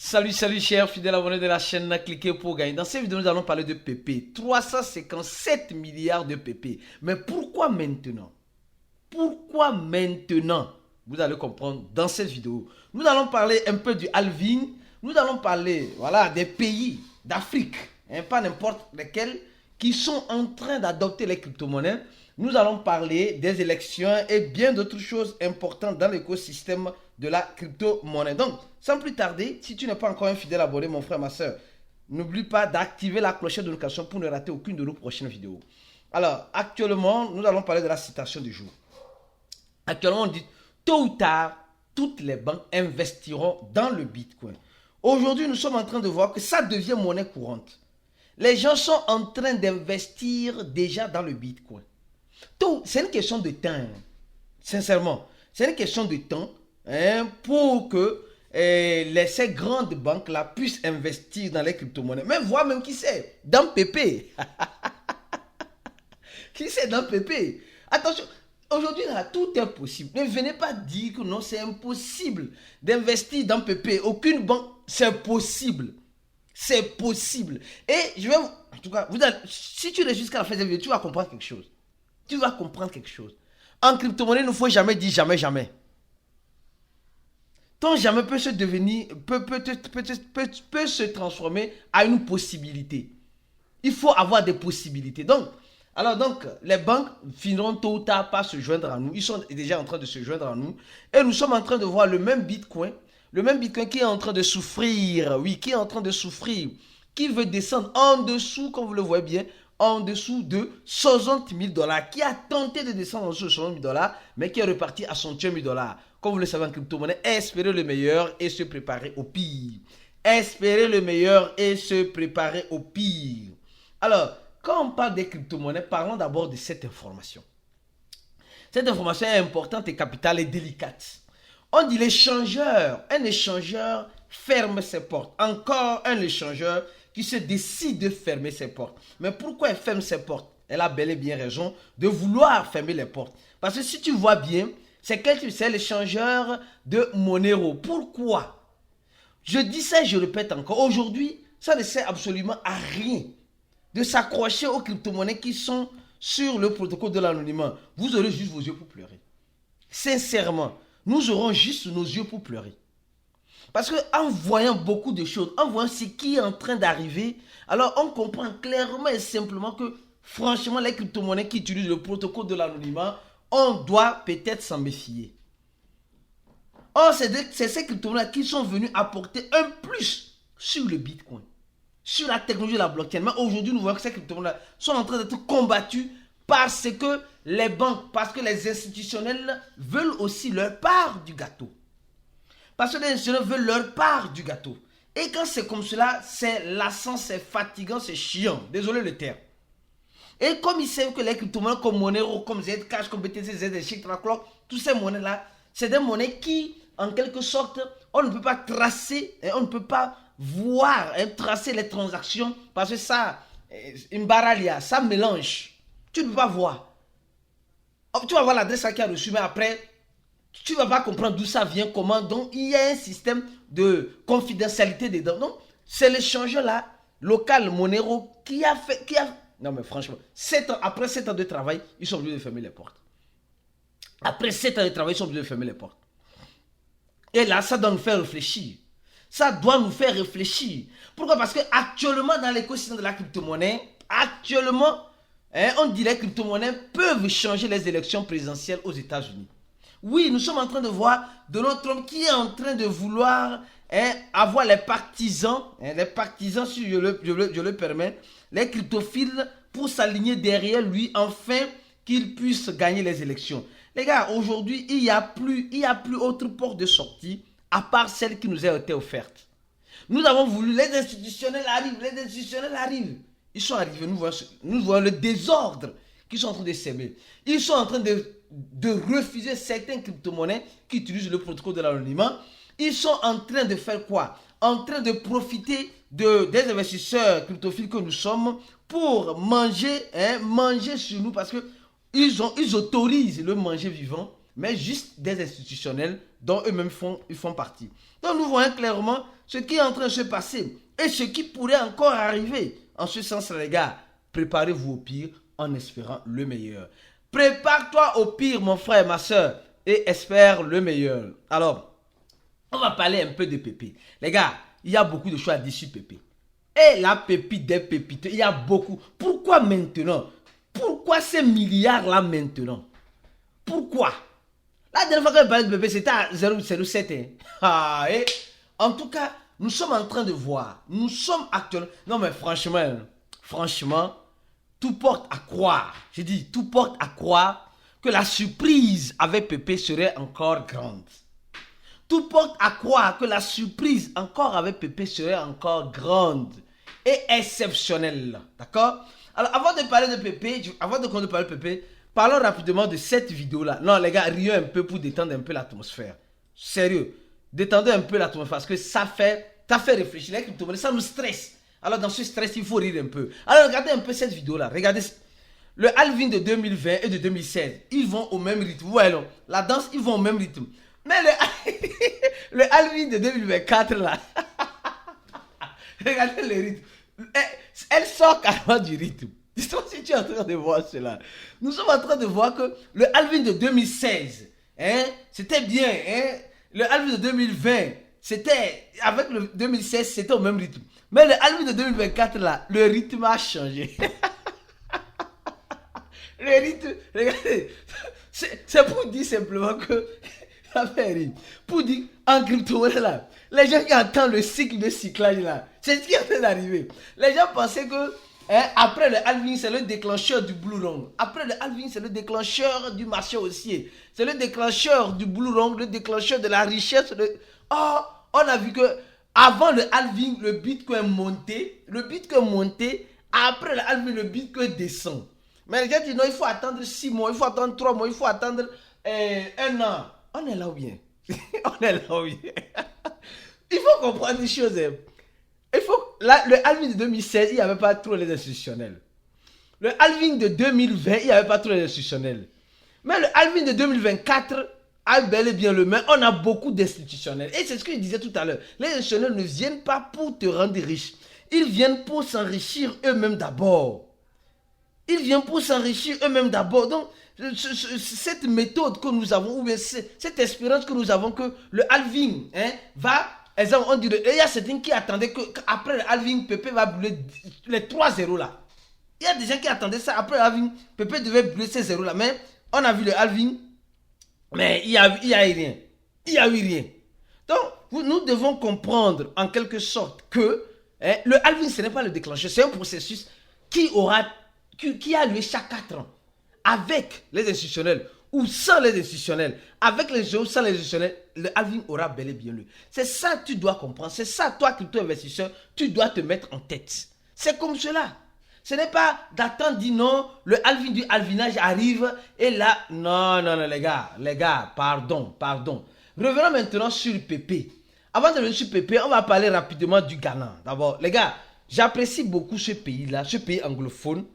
Salut chers fidèles abonnés de la chaîne, cliquez pour gagner. Dans cette vidéo, nous allons parler de PP. 357 milliards de PP. Mais pourquoi maintenant? Pourquoi maintenant? Vous allez comprendre dans cette vidéo. Nous allons parler un peu du halving. Nous allons parler des pays d'Afrique, pas n'importe lesquels, qui sont en train d'adopter les crypto-monnaies. Nous allons parler des élections et bien d'autres choses importantes dans l'écosystème de la crypto-monnaie. Donc, sans plus tarder, si tu n'es pas encore un fidèle abonné, mon frère, ma soeur, n'oublie pas d'activer la clochette de notification pour ne rater aucune de nos prochaines vidéos. Alors, actuellement, nous allons parler de la citation du jour. Actuellement, on dit, tôt ou tard, toutes les banques investiront dans le Bitcoin. Aujourd'hui, nous sommes en train de voir que ça devient monnaie courante. Les gens sont en train d'investir déjà dans le Bitcoin. C'est une question de temps, sincèrement. C'est une question de temps pour que ces grandes banques-là puissent investir dans les crypto-monnaies. Mais voir même qui c'est, dans PP. Qui c'est dans PP? Attention, aujourd'hui, là, tout est possible. Ne venez pas dire que non, c'est impossible d'investir dans PP. Aucune banque, c'est possible. C'est possible. Et je vais vous... En tout cas, si tu restes jusqu'à la fin de la vidéo, tu vas comprendre quelque chose. Tu vas comprendre quelque chose. En crypto-monnaie, il ne faut jamais dire jamais, jamais. Ton jamais peut se devenir, peut se transformer à une possibilité. Il faut avoir des possibilités. Donc, les banques finiront tôt ou tard par se joindre à nous. Ils sont déjà en train de se joindre à nous. Et nous sommes en train de voir le même Bitcoin qui est en train de souffrir. Oui, qui est en train de souffrir. Qui veut descendre en dessous, comme vous le voyez bien, en dessous de 60 000 $, qui a tenté de descendre en dessous de 60 000 $, mais qui est reparti à 61 000 $. Comme vous le savez en crypto-monnaie, espérez le meilleur et se préparer au pire. Espérez le meilleur et se préparer au pire. Alors, quand on parle des crypto-monnaies, parlons d'abord de cette information. Cette information est importante et capitale et délicate. On dit l'échangeur. Un échangeur ferme ses portes. Encore un échangeur qui se décide de fermer ses portes. Mais pourquoi elle ferme ses portes? Elle a bel et bien raison de vouloir fermer les portes. Parce que si tu vois bien, c'est l'échangeur de Monero. Pourquoi? Je dis ça et je répète encore. Aujourd'hui, ça ne sert absolument à rien de s'accrocher aux crypto-monnaies qui sont sur le protocole de l'anonymat. Vous aurez juste vos yeux pour pleurer. Sincèrement, nous aurons juste nos yeux pour pleurer. Parce qu'en voyant beaucoup de choses, en voyant ce qui est en train d'arriver, alors on comprend clairement et simplement que franchement, les crypto-monnaies qui utilisent le protocole de l'anonymat, on doit peut-être s'en méfier. Or, c'est ces crypto-monnaies qui sont venues apporter un plus sur le Bitcoin, sur la technologie de la blockchain. Mais aujourd'hui, nous voyons que ces crypto-monnaies sont en train d'être combattues parce que les banques, parce que les institutionnels veulent aussi leur part du gâteau. Parce que les institutionnels veulent leur part du gâteau. Et quand c'est comme cela, c'est lassant, c'est fatigant, c'est chiant. Désolé le terme. Et comme ils savent que les crypto-monnaies comme Monero, comme Zcash, comme BTC, ZSH, Traclock, toutes ces monnaies-là, c'est des monnaies qui, en quelque sorte, on ne peut pas tracer, on ne peut pas voir, tracer les transactions, parce que ça, une baralia, ça mélange. Tu ne peux pas voir. Tu vas voir l'adresse qui a reçu, mais après, tu ne vas pas comprendre d'où ça vient, comment. Donc, il y a un système de confidentialité dedans. Donc, c'est l'échangeur là, local Monero, qui a fait... Non, mais franchement, après 7 ans de travail, ils sont obligés de fermer les portes. Après 7 ans de travail, ils sont obligés de fermer les portes. Et là, ça doit nous faire réfléchir. Ça doit nous faire réfléchir. Pourquoi? Parce qu'actuellement, dans l'écosystème de la crypto-monnaie, actuellement, on dit que les crypto-monnaies peuvent changer les élections présidentielles aux États-Unis. Oui, nous sommes en train de voir Donald Trump qui est en train de vouloir avoir les partisans, si je le permets, les cryptophiles pour s'aligner derrière lui afin qu'il puisse gagner les élections. Les gars, aujourd'hui, il n'y a plus autre porte de sortie à part celle qui nous a été offerte. Nous avons voulu, les institutionnels arrivent. Ils sont arrivés, nous voyons le désordre qu'ils sont en train de s'aimer. Ils sont en train de refuser certaines crypto-monnaies qui utilisent le protocole de l'anonymat. Ils sont en train de faire quoi? En train de profiter des investisseurs cryptophiles que nous sommes pour manger sur nous parce qu'ils autorisent le manger vivant, mais juste des institutionnels dont eux-mêmes ils font partie. Donc nous voyons clairement ce qui est en train de se passer et ce qui pourrait encore arriver. En ce sens, les gars, préparez-vous au pire en espérant le meilleur. Prépare-toi au pire, mon frère, ma soeur, et espère le meilleur. Alors, on va parler un peu de Pépé. Les gars, il y a beaucoup de choses à dire sur Pépé. Et la pépite des pépites, il y a beaucoup. Pourquoi maintenant? Pourquoi ces milliards-là maintenant? Pourquoi? La dernière fois que je parlais de Pépé, c'était à 0,07. Hein. Ah, et en tout cas, nous sommes en train de voir. Nous sommes actuellement... Non mais franchement, tout porte à croire. J'ai dit, tout porte à croire que la surprise avec Pépé serait encore grande. Tout porte à croire que la surprise encore avec Pépé serait encore grande et exceptionnelle. D'accord? Alors, avant de parler de Pépé, parlons rapidement de cette vidéo-là. Non, les gars, rions un peu pour détendre un peu l'atmosphère. Sérieux. Détendez un peu l'atmosphère parce que ça fait réfléchir. Les crypto-monnaies, ça nous stresse. Alors, dans ce stress, il faut rire un peu. Alors, regardez un peu cette vidéo-là. Regardez. Le halving de 2020 et de 2016, ils vont au même rythme. Vous voyez, non? La danse, ils vont au même rythme. Mais le halving de 2024, là, regardez le rythme. Elle sort carrément du rythme. Dis-moi si tu es en train de voir cela. Nous sommes en train de voir que le halving de 2016, hein, c'était bien. Hein, le halving de 2020, c'était, avec le 2016, c'était au même rythme. Mais le halving de 2024, là, le rythme a changé. Le rythme, regardez, c'est pour dire simplement que pour dire en crypto-monnaie là, les gens qui entendent le cycle de cyclage là, c'est ce qui est en train d'arriver. Les gens pensaient que après le halving c'est le déclencheur du blue run. Après le halving c'est le déclencheur du marché haussier. C'est le déclencheur du blue run, le déclencheur de la richesse. Oh, on a vu que avant le halving le Bitcoin montait. Le Bitcoin montait. Après le halving le Bitcoin descend. Mais les gens disent non, il faut attendre 6 mois, il faut attendre 3 mois, il faut attendre 1 an. On est là ou bien? On est là ou bien? Il faut comprendre des choses. Là, le halving de 2016, il n'y avait pas trop les institutionnels. Le halving de 2020, il n'y avait pas trop les institutionnels. Mais le halving de 2024 a bel et bien le même. On a beaucoup d'institutionnels. Et c'est ce que je disais tout à l'heure. Les institutionnels ne viennent pas pour te rendre riche. Ils viennent pour s'enrichir eux-mêmes d'abord. Ils viennent pour s'enrichir eux-mêmes d'abord. Donc, cette méthode que nous avons, ou bien cette espérance que nous avons que le halving va, exemple, on dirait, il y a certains qui attendaient qu'après le halving, Pépé va brûler les 3 zéros là. Il y a des gens qui attendaient ça, après le halving, Pépé devait brûler ces zéros là. Mais on a vu le halving, mais il y a eu rien. Il n'y a eu rien. Donc, nous devons comprendre en quelque sorte que le halving, ce n'est pas le déclencheur, c'est un processus qui a lieu chaque 4 ans. Avec les institutionnels ou sans les institutionnels, avec les institutionnels ou sans les institutionnels, le halving aura bel et bien lieu. C'est ça que tu dois comprendre. C'est ça, toi, crypto-investisseur, tu dois te mettre en tête. C'est comme cela. Ce n'est pas d'attendre, dire non, le halving du halvinage arrive et là, non, les gars, pardon. Revenons maintenant sur Pépé. Avant de revenir sur Pépé, on va parler rapidement du Ghana. D'abord, les gars, j'apprécie beaucoup ce pays-là, ce pays anglophone,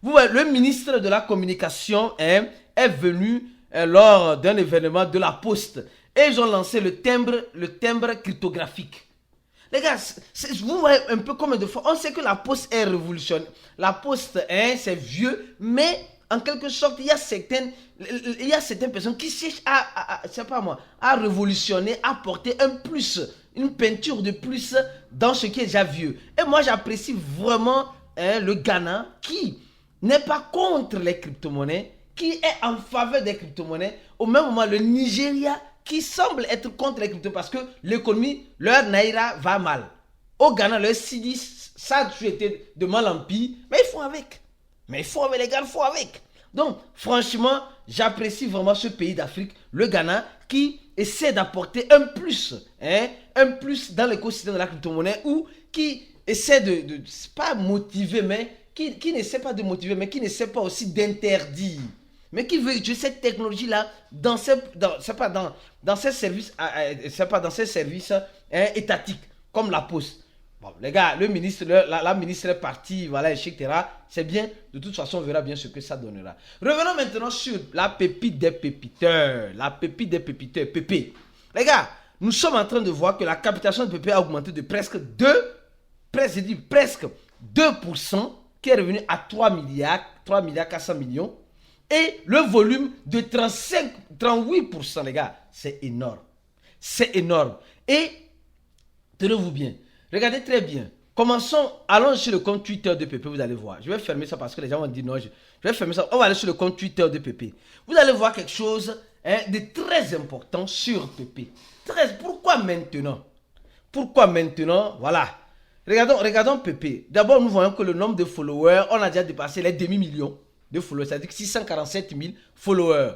Vous voyez, le ministre de la communication est venu lors d'un événement de la Poste et ils ont lancé le timbre cryptographique. Les gars, vous voyez un peu combien de fois, on sait que la Poste est révolutionnaire. La Poste, c'est vieux, mais en quelque sorte, il y a certaines personnes qui cherchent à révolutionner, à apporter un plus, une peinture de plus dans ce qui est déjà vieux. Et moi, j'apprécie vraiment le Ghana qui n'est pas contre les crypto-monnaies, qui est en faveur des crypto-monnaies. Au même moment, le Nigeria qui semble être contre les crypto parce que l'économie, leur naira va mal. Au Ghana, leur cedi, ça a toujours été de mal en pire, mais ils font avec. Les gars, il faut avec. Donc, franchement, j'apprécie vraiment ce pays d'Afrique, le Ghana, qui essaie d'apporter un plus dans l'écosystème de la crypto-monnaie ou qui essaie de pas motiver, mais qui n'essaie pas de motiver, mais qui n'essaie pas aussi d'interdire. Mais qui veut utiliser cette technologie-là dans ces services étatiques, comme la Poste. Bon, les gars, le ministre, la ministre est partie, voilà, etc. C'est bien. De toute façon, on verra bien ce que ça donnera. Revenons maintenant sur la pépite des pépiteurs. La pépite des pépiteurs, PP. Les gars, nous sommes en train de voir que la capitalisation de PP a augmenté de presque 2%, qui est revenu à 3 milliards 400 millions. Et le volume de 38%, les gars, c'est énorme. C'est énorme. Et, tenez-vous bien, regardez très bien. Commençons, allons sur le compte Twitter de PP, vous allez voir. Je vais fermer ça parce que les gens vont dire non, je vais fermer ça. On va aller sur le compte Twitter de PP. Vous allez voir quelque chose de très important sur PP. Pourquoi maintenant? Pourquoi maintenant? Voilà. Regardons PP. D'abord, nous voyons que le nombre de followers, on a déjà dépassé les demi-millions de followers. C'est-à-dire 647 000 followers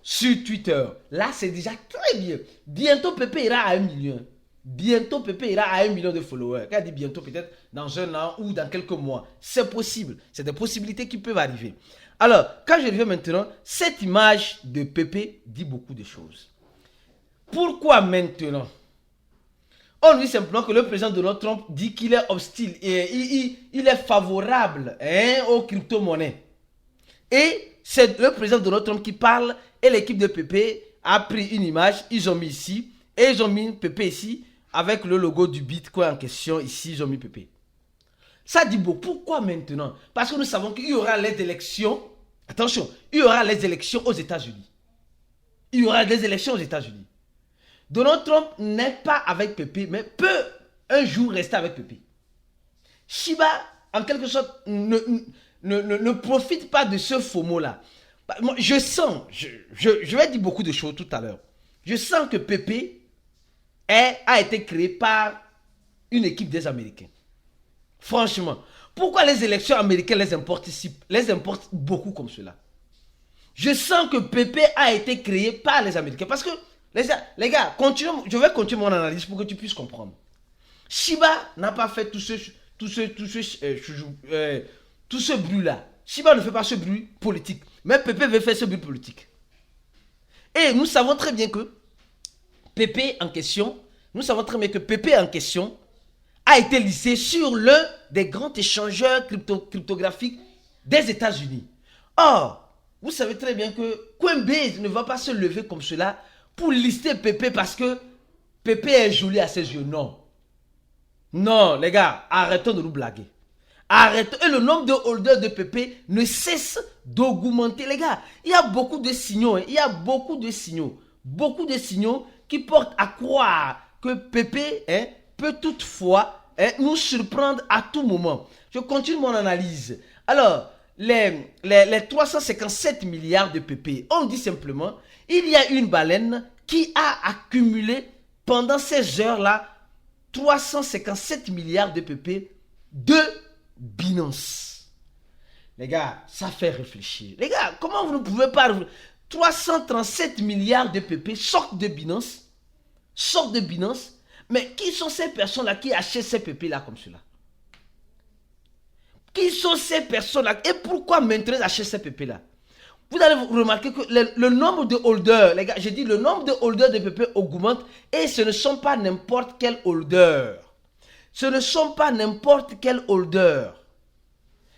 sur Twitter. Là, c'est déjà très bien. Bientôt, PP ira à 1 million. Bientôt, PP ira à 1 million de followers. Quand on dit bientôt, peut-être dans un an ou dans quelques mois. C'est possible. C'est des possibilités qui peuvent arriver. Alors, quand je reviens maintenant, cette image de PP dit beaucoup de choses. Pourquoi maintenant? On dit simplement que le président Donald Trump dit qu'il est hostile et il est favorable aux crypto-monnaies. Et c'est le président Donald Trump qui parle et l'équipe de PP a pris une image, ils ont mis ici et ils ont mis PP ici avec le logo du Bitcoin en question. Ici, ils ont mis PP. Ça dit beaucoup. Pourquoi maintenant? Parce que nous savons qu'il y aura les élections. Attention, il y aura les élections aux États-Unis. Il y aura des élections aux États-Unis. Donald Trump n'est pas avec PP, mais peut un jour rester avec PP. Shiba, en quelque sorte, ne profite pas de ce FOMO-là. Je sens, je vais dire beaucoup de choses tout à l'heure. Je sens que PP a été créé par une équipe des Américains. Franchement, pourquoi les élections américaines les importent beaucoup comme cela? Je sens que PP a été créé par les Américains. Parce que, les gars, je vais continuer mon analyse pour que tu puisses comprendre. Shiba n'a pas fait tout ce bruit-là. Shiba ne fait pas ce bruit politique. Mais PP veut faire ce bruit politique. Et nous savons très bien que PP en question a été lissé sur l'un des grands échangeurs cryptographiques des États-Unis. Or, vous savez très bien que Coinbase ne va pas se lever comme cela pour lister PP parce que PP est joli à ses yeux. Non. Non, les gars, arrêtons de nous blaguer. Arrêtons. Et le nombre de holders de PP ne cesse d'augmenter, les gars. Il y a beaucoup de signaux. Il y a beaucoup de signaux. Beaucoup de signaux qui portent à croire que PP peut toutefois nous surprendre à tout moment. Je continue mon analyse. Alors, les 357 milliards de PP, on dit simplement, il y a une baleine qui a accumulé pendant ces heures-là 357 milliards de PP de Binance. Les gars, ça fait réfléchir. Les gars, comment vous ne pouvez pas... 337 milliards de PP sortent de Binance. Mais qui sont ces personnes-là qui achètent ces PP-là comme cela? Qui sont ces personnes-là? Et pourquoi maintenant ils achètent ces PP-là? Vous allez remarquer que le nombre de holders, les gars, j'ai dit le nombre de holders de PP augmente et ce ne sont pas n'importe quel holder. Ce ne sont pas n'importe quel holder.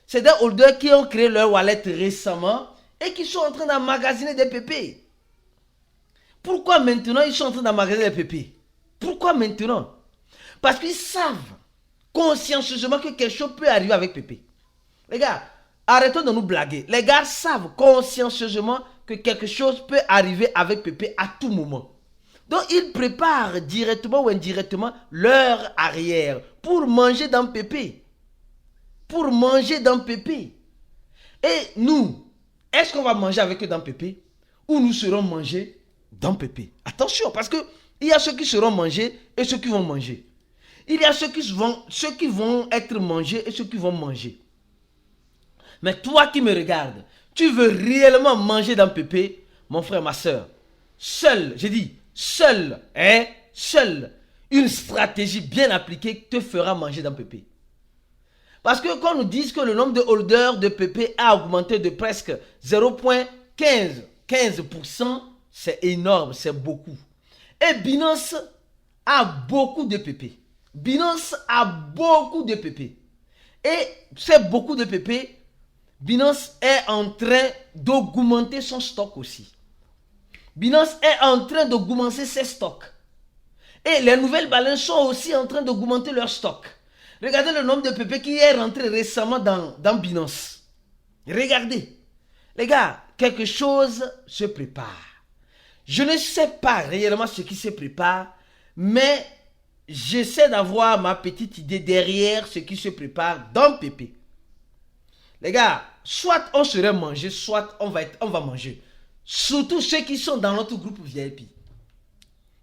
C'est des holders qui ont créé leur wallet récemment et qui sont en train d'emmagasiner des PP. Pourquoi maintenant ils sont en train d'emmagasiner des PP? Pourquoi maintenant? Parce qu'ils savent consciencieusement que quelque chose peut arriver avec PP. Les gars, arrêtons de nous blaguer. Les gars savent consciencieusement que quelque chose peut arriver avec PP à tout moment. Donc ils préparent directement ou indirectement leur arrière pour manger dans PP. Pour manger dans PP. Et nous, est-ce qu'on va manger avec eux dans PP ou nous serons mangés dans PP? Attention, parce que il y a ceux qui seront mangés et ceux qui vont manger. Il y a ceux qui vont être mangés et ceux qui vont manger. Mais toi qui me regardes, tu veux réellement manger dans PP, mon frère, ma soeur. Seul, j'ai dit, seule une stratégie bien appliquée te fera manger dans PP. Parce que quand on nous dit que le nombre de holders de PP a augmenté de presque 0,15%, c'est énorme, c'est beaucoup. Et Binance a beaucoup de PP. Binance a beaucoup de PP. Et c'est beaucoup de PP. Binance est en train d'augmenter son stock aussi. Binance est en train d'augmenter ses stocks. Et les nouvelles balances sont aussi en train d'augmenter leur stock. Regardez le nombre de PP qui est rentré récemment dans Binance. Regardez. Les gars, quelque chose se prépare. Je ne sais pas réellement ce qui se prépare, mais j'essaie d'avoir ma petite idée derrière ce qui se prépare dans PP. Les gars, soit on serait mangé, soit on va manger. Surtout ceux qui sont dans notre groupe VIP.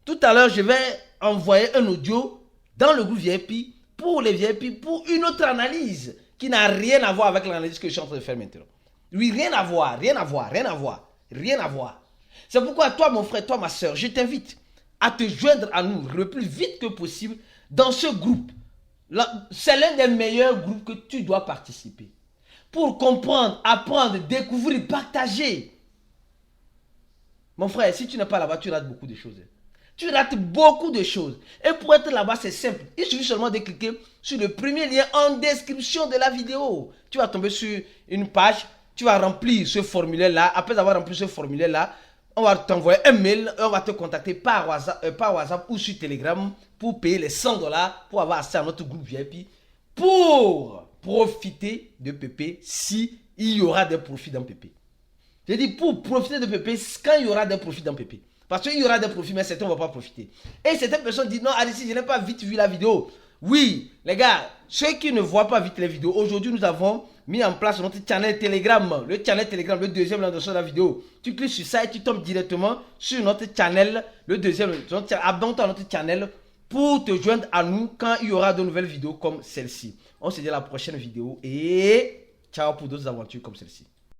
Tout à l'heure, je vais envoyer un audio dans le groupe VIP pour les VIP pour une autre analyse qui n'a rien à voir avec l'analyse que je suis en train de faire maintenant. Oui, rien à voir, rien à voir, rien à voir, rien à voir. C'est pourquoi toi, mon frère, toi, ma soeur, je t'invite à te joindre à nous le plus vite que possible dans ce groupe. C'est l'un des meilleurs groupes que tu dois participer. Pour comprendre, apprendre, découvrir, partager. Mon frère, si tu n'es pas là-bas, tu rates beaucoup de choses. Tu rates beaucoup de choses. Et pour être là-bas, c'est simple. Il suffit seulement de cliquer sur le premier lien en description de la vidéo. Tu vas tomber sur une page, tu vas remplir ce formulaire-là. Après avoir rempli ce formulaire-là, on va t'envoyer un mail, on va te contacter par WhatsApp ou sur Telegram pour payer les $100 pour avoir accès à notre groupe VIP pour profiter de PP si il y aura des profits dans PP. J'ai dit pour profiter de PP quand il y aura des profits dans PP. Parce qu'il y aura des profits, mais certains ne vont pas profiter. Et certaines personnes disent non, Alexis, je n'ai pas vite vu la vidéo. Oui, les gars, ceux qui ne voient pas vite les vidéos, aujourd'hui nous avons mis en place notre channel Telegram. Le channel Telegram, le deuxième lien de la vidéo. Tu cliques sur ça et tu tombes directement sur notre channel, le deuxième. Abonne-toi à notre channel pour te joindre à nous quand il y aura de nouvelles vidéos comme celle-ci. On se dit à la prochaine vidéo et ciao pour d'autres aventures comme celle-ci.